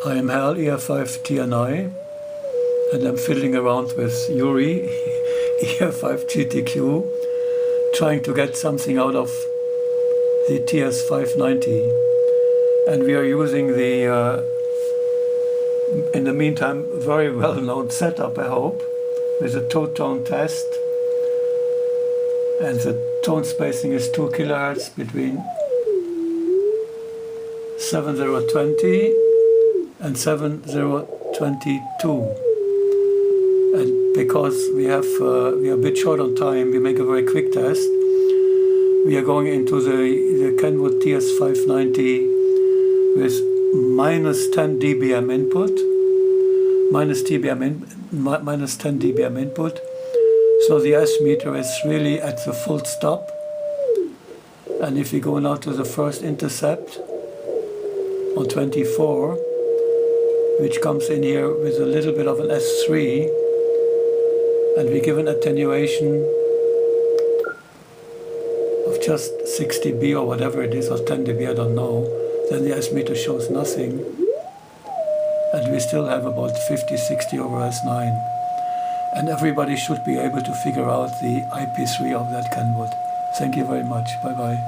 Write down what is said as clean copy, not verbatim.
I am Hal EF5TNI, and I'm fiddling around with Yuri EF5GTQ, trying to get something out of the TS-590. And we are using the, in the meantime, very well-known setup, I hope, with a two-tone test. And the tone spacing is 2 kHz between 7020 and 7022. And because we are a bit short on time, we make a very quick test. We are going into the Kenwood TS-590 with minus 10 dBm input, minus 10 dBm input. So the S meter is really at the full stop. And if we go now to the first intercept on 24, which comes in here with a little bit of an S3, and we give an attenuation of just 6 dB or whatever it is, or 10 dB, I don't know, then the S meter shows nothing. And we still have about 50-60 over S9. And everybody should be able to figure out the IP3 of that Kenwood. Thank you very much. Bye-bye.